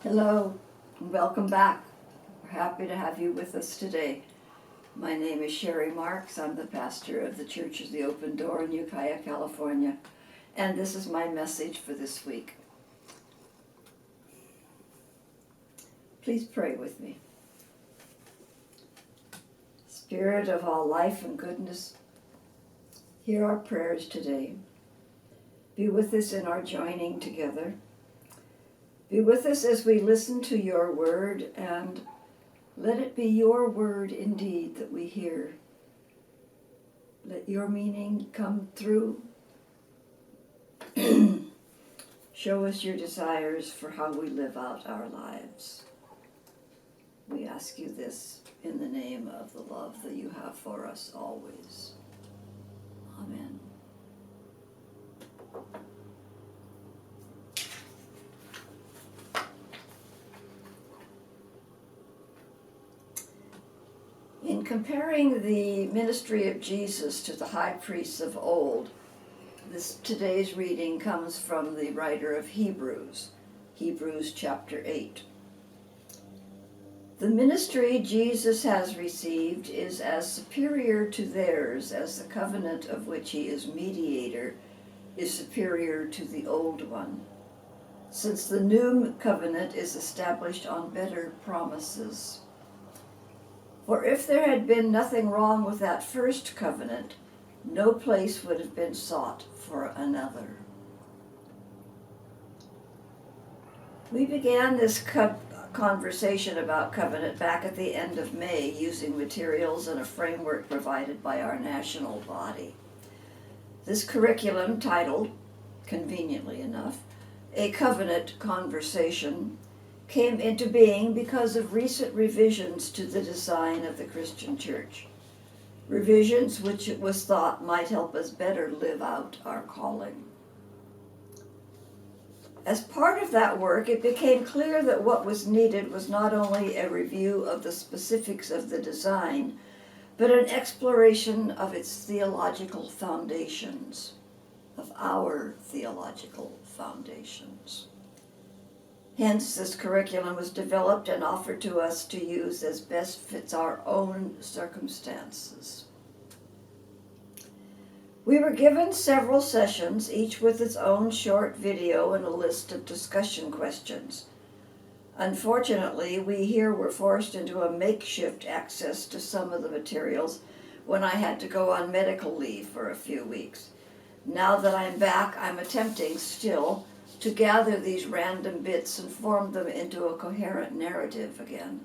Hello, and welcome back. We're happy to have you with us today. My name is Cherie Marks. I'm the pastor of the Church of the Open Door in Ukiah, California, and this is my message for this week. Please pray with me. Spirit of all life and goodness, hear our prayers today. Be with us in our joining together. Be with us as we listen to your word, and let it be your word indeed that we hear. Let your meaning come through. Show us your desires for how we live out our lives. We ask you this in the name of the love that you have for us always. Amen. In comparing the ministry of Jesus to the high priests of old, today's reading comes from the writer of Hebrews chapter 8. The ministry Jesus has received is as superior to theirs as the covenant of which he is mediator is superior to the old one, since the new covenant is established on better promises. For if there had been nothing wrong with that first covenant, no place would have been sought for another. We began this conversation about covenant back at the end of May using materials and a framework provided by our national body. This curriculum, titled, conveniently enough, A Covenant Conversation, came into being because of recent revisions to the design of the Christian church. Revisions which it was thought might help us better live out our calling. As part of that work, it became clear that what was needed was not only a review of the specifics of the design, but an exploration of its theological foundations, of our theological foundations. Hence, this curriculum was developed and offered to us to use as best fits our own circumstances. We were given several sessions, each with its own short video and a list of discussion questions. Unfortunately, we here were forced into a makeshift access to some of the materials when I had to go on medical leave for a few weeks. Now that I'm back, I'm attempting still to gather these random bits and form them into a coherent narrative again.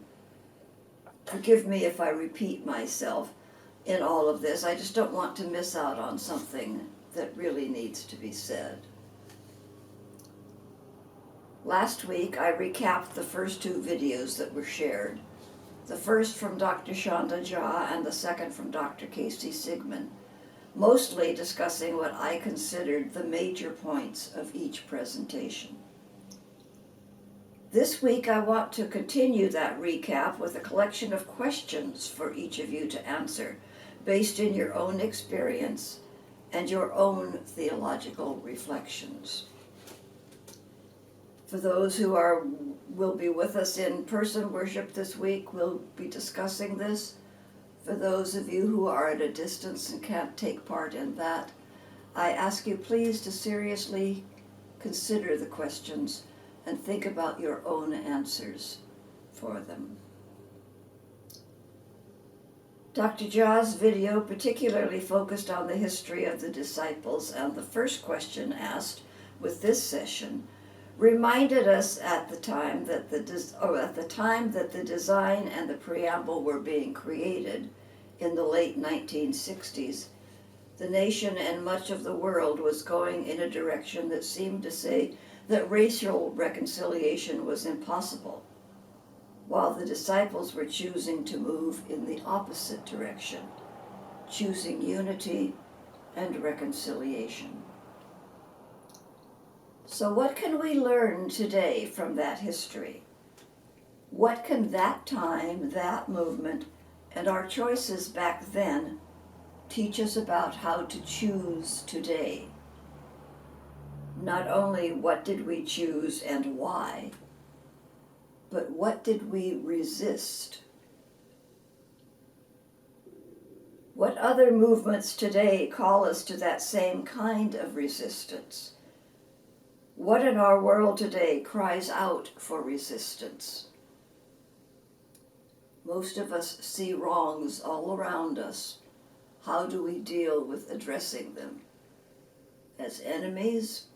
Forgive me if I repeat myself in all of this. I just don't want to miss out on something that really needs to be said. Last week, I recapped the first two videos that were shared. The first from Dr. Shonda Jha and the second from Dr. Casey Sigmund, mostly discussing what I considered the major points of each presentation. This week I want to continue that recap with a collection of questions for each of you to answer, based in your own experience and your own theological reflections. For those who will be with us in person worship this week, we'll be discussing this. For those of you who are at a distance and can't take part in that, I ask you please to seriously consider the questions and think about your own answers for them. Dr. Jha's video particularly focused on the history of the disciples, and the first question asked with this session reminded us at the time that the design and the preamble were being created in the late 1960s, the nation and much of the world was going in a direction that seemed to say that racial reconciliation was impossible, while the disciples were choosing to move in the opposite direction, choosing unity and reconciliation. So what can we learn today from that history? What can that time, that movement, and our choices back then teach us about how to choose today? Not only what did we choose and why, but what did we resist? What other movements today call us to that same kind of resistance? What in our world today cries out for resistance? Most of us see wrongs all around us. How do we deal with addressing them? As enemies?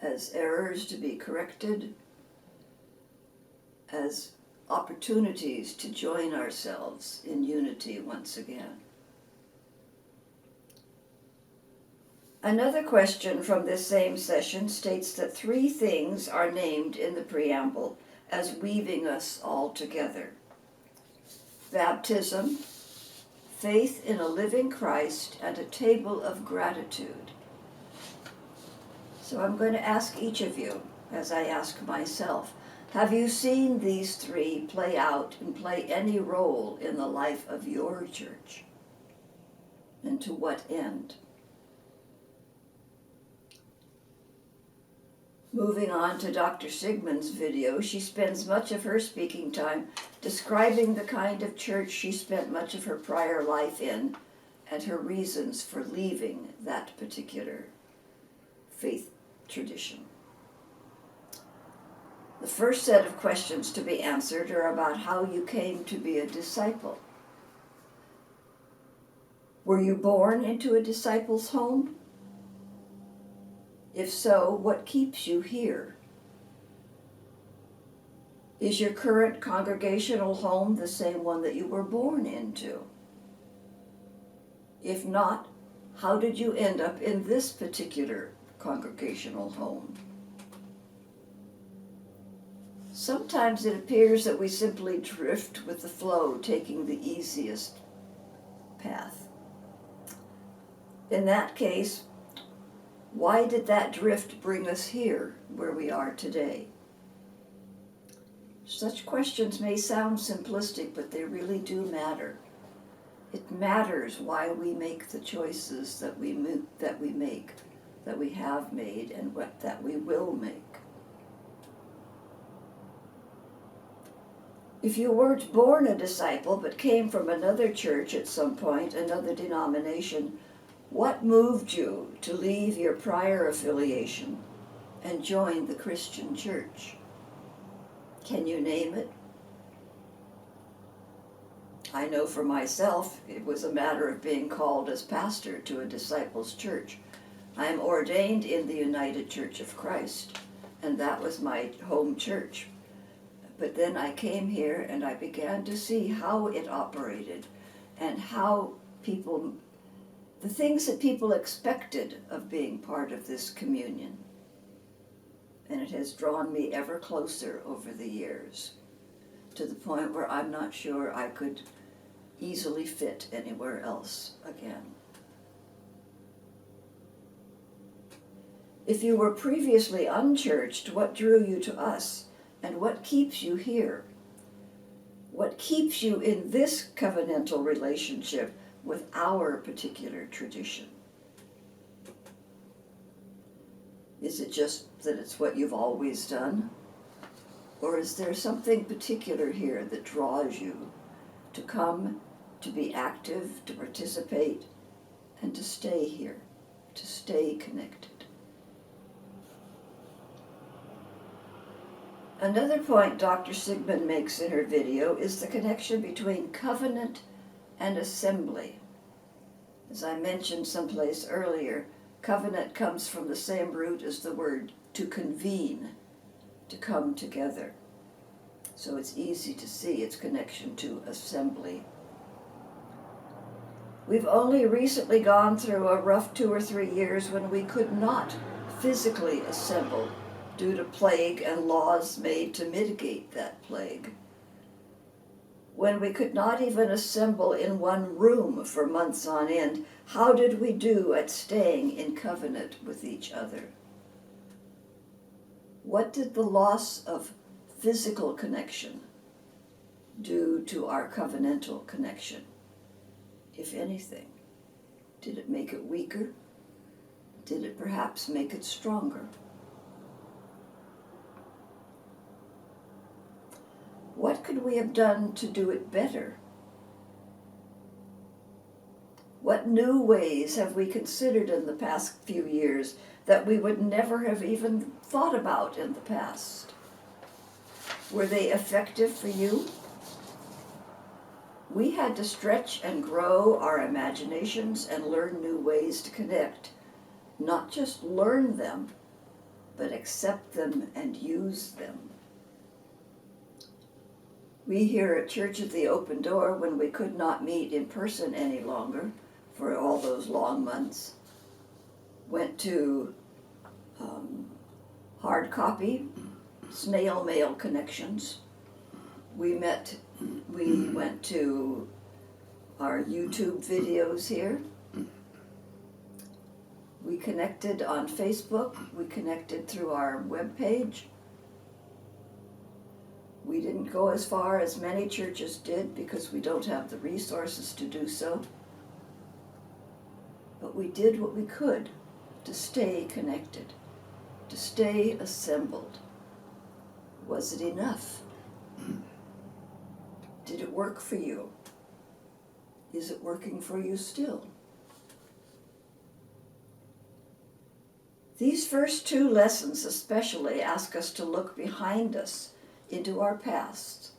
As errors to be corrected? As opportunities to join ourselves in unity once again? Another question from this same session states that 3 things are named in the preamble as weaving us all together: baptism, faith in a living Christ, and a table of gratitude. So I'm going to ask each of you, as I ask myself, have you seen these 3 play out and play any role in the life of your church? And to what end? Moving on to Dr. Sigmund's video, she spends much of her speaking time describing the kind of church she spent much of her prior life in and her reasons for leaving that particular faith tradition. The first set of questions to be answered are about how you came to be a disciple. Were you born into a disciple's home? If so, what keeps you here? Is your current congregational home the same one that you were born into? If not, how did you end up in this particular congregational home? Sometimes it appears that we simply drift with the flow, taking the easiest path. In that case, why did that drift bring us here, where we are today? Such questions may sound simplistic, but they really do matter. It matters why we make the choices that we make, that we have made, and that we will make. If you weren't born a disciple, but came from another church at some point, another denomination, what moved you to leave your prior affiliation and join the Christian church? Can you name it? I know for myself, it was a matter of being called as pastor to a disciples' church. I am ordained in the United Church of Christ, and that was my home church. But then I came here and I began to see how it operated and how the things that people expected of being part of this communion. And it has drawn me ever closer over the years, to the point where I'm not sure I could easily fit anywhere else again. If you were previously unchurched, what drew you to us, and what keeps you here? What keeps you in this covenantal relationship with our particular tradition? Is it just that it's what you've always done? Or is there something particular here that draws you to come, to be active, to participate, and to stay here, to stay connected? Another point Dr. Sigmund makes in her video is the connection between covenant and assembly. As I mentioned someplace earlier, covenant comes from the same root as the word to convene, to come together. So it's easy to see its connection to assembly. We've only recently gone through a rough 2 or 3 years when we could not physically assemble due to plague and laws made to mitigate that plague. When we could not even assemble in one room for months on end, how did we do at staying in covenant with each other? What did the loss of physical connection do to our covenantal connection, if anything? Did it make it weaker? Did it perhaps make it stronger? could we have done to do it better? What new ways have we considered in the past few years that we would never have even thought about in the past? Were they effective for you? We had to stretch and grow our imaginations and learn new ways to connect. Not just learn them, but accept them and use them. We here at Church of the Open Door, when we could not meet in person any longer for all those long months, went to hard copy, snail mail connections. We went to our YouTube videos here. We connected on Facebook. We connected through our webpage. We didn't go as far as many churches did because we don't have the resources to do so. But we did what we could to stay connected, to stay assembled. Was it enough? Did it work for you? Is it working for you still? These first two lessons especially ask us to look behind us into our past.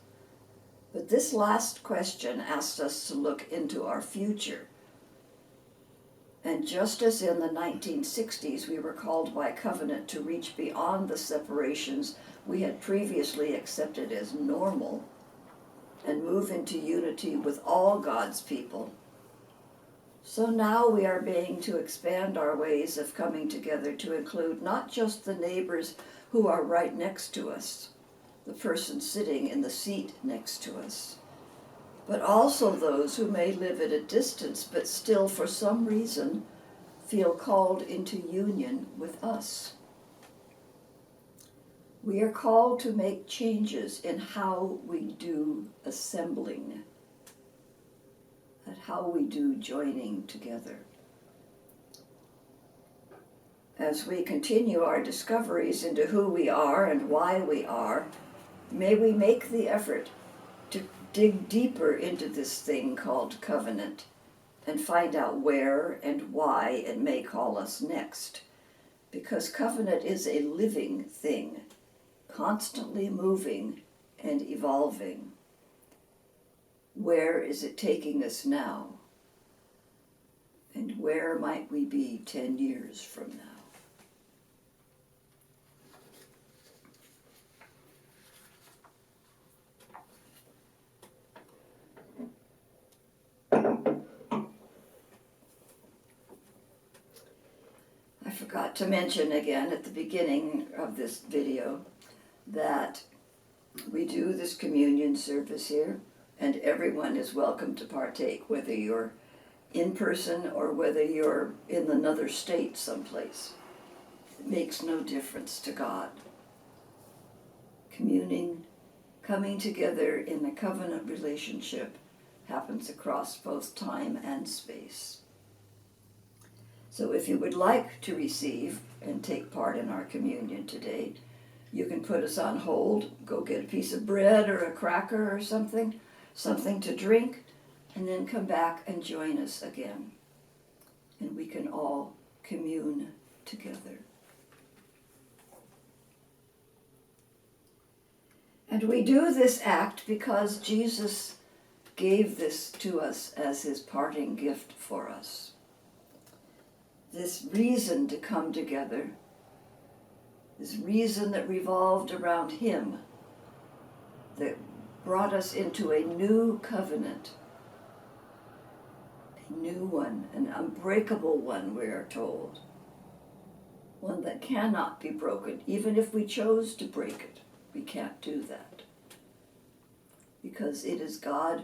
But this last question asks us to look into our future. And just as in the 1960s we were called by covenant to reach beyond the separations we had previously accepted as normal and move into unity with all God's people, so now we are being to expand our ways of coming together to include not just the neighbors who are right next to us, the person sitting in the seat next to us, but also those who may live at a distance but still for some reason feel called into union with us. We are called to make changes in how we do assembling, and how we do joining together. As we continue our discoveries into who we are and why we are, may we make the effort to dig deeper into this thing called covenant and find out where and why it may call us next. Because covenant is a living thing, constantly moving and evolving. Where is it taking us now? And where might we be 10 years from now? I forgot to mention again at the beginning of this video that we do this communion service here, and everyone is welcome to partake, whether you're in person or whether you're in another state someplace. It makes no difference to God. Communing, coming together in a covenant relationship, happens across both time and space. So if you would like to receive and take part in our communion today, you can put us on hold, go get a piece of bread or a cracker or something to drink, and then come back and join us again. And we can all commune together. And we do this act because Jesus gave this to us as his parting gift for us. This reason to come together, this reason that revolved around him, that brought us into a new covenant, a new one, an unbreakable one, we are told, one that cannot be broken. Even if we chose to break it, we can't do that, because it is God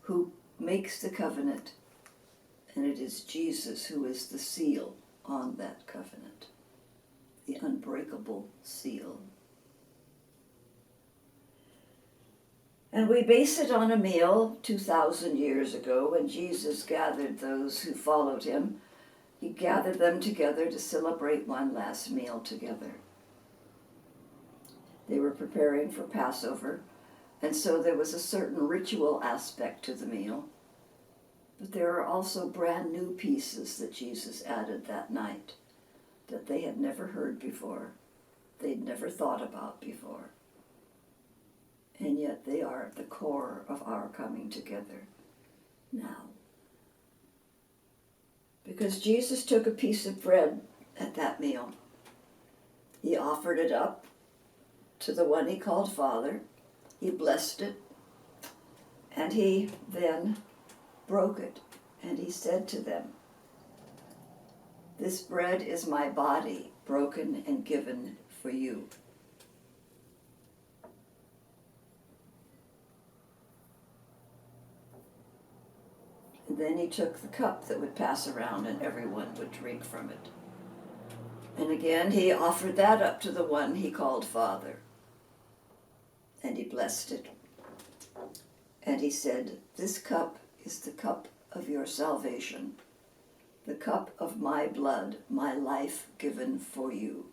who makes the covenant, and it is Jesus who is the seal on that covenant, the unbreakable seal. And we base it on a meal 2,000 years ago when Jesus gathered those who followed him. He gathered them together to celebrate one last meal together. They were preparing for Passover, And so there was a certain ritual aspect to the meal. But there are also brand new pieces that Jesus added that night that they had never heard before, they'd never thought about before. And yet they are at the core of our coming together now. Because Jesus took a piece of bread at that meal. He offered it up to the one he called Father. He blessed it, and he then broke it, and he said to them, "This bread is my body, broken and given for you." And then he took the cup that would pass around and everyone would drink from it. And again he offered that up to the one he called Father. And he blessed it. And he said, "This cup is the cup of your salvation, the cup of my blood, my life given for you."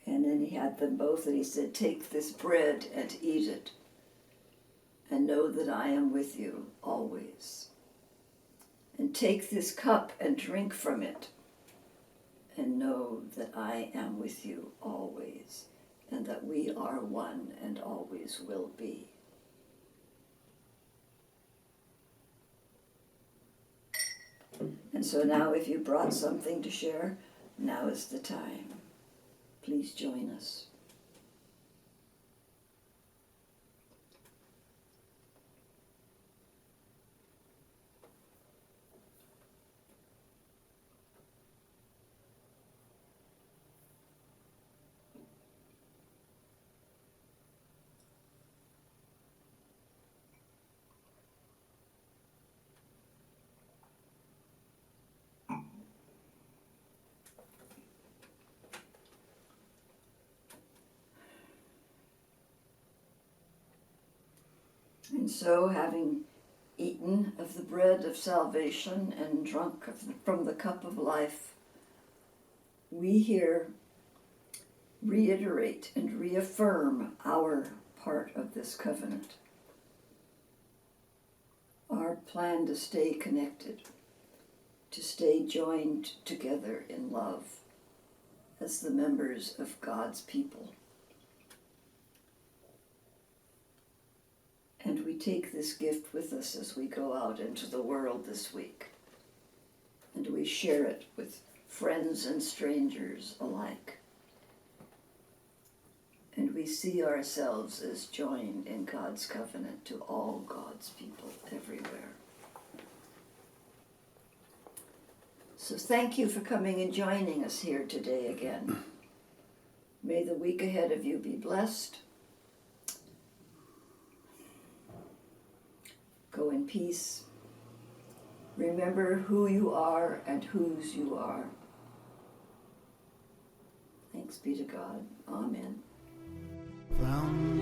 And then he had them both and he said, "Take this bread and eat it, and know that I am with you always. And take this cup and drink from it, and know that I am with you always, and that we are one and always will be." And so now if you brought something to share, now is the time. Please join us. And so, having eaten of the bread of salvation and drunk from the cup of life, we here reiterate and reaffirm our part of this covenant. Our plan to stay connected, to stay joined together in love as the members of God's people. And we take this gift with us as we go out into the world this week. And we share it with friends and strangers alike. And we see ourselves as joined in God's covenant to all God's people everywhere. So thank you for coming and joining us here today again. May the week ahead of you be blessed. Go in peace. Remember who you are and whose you are. Thanks be to God. Amen. Found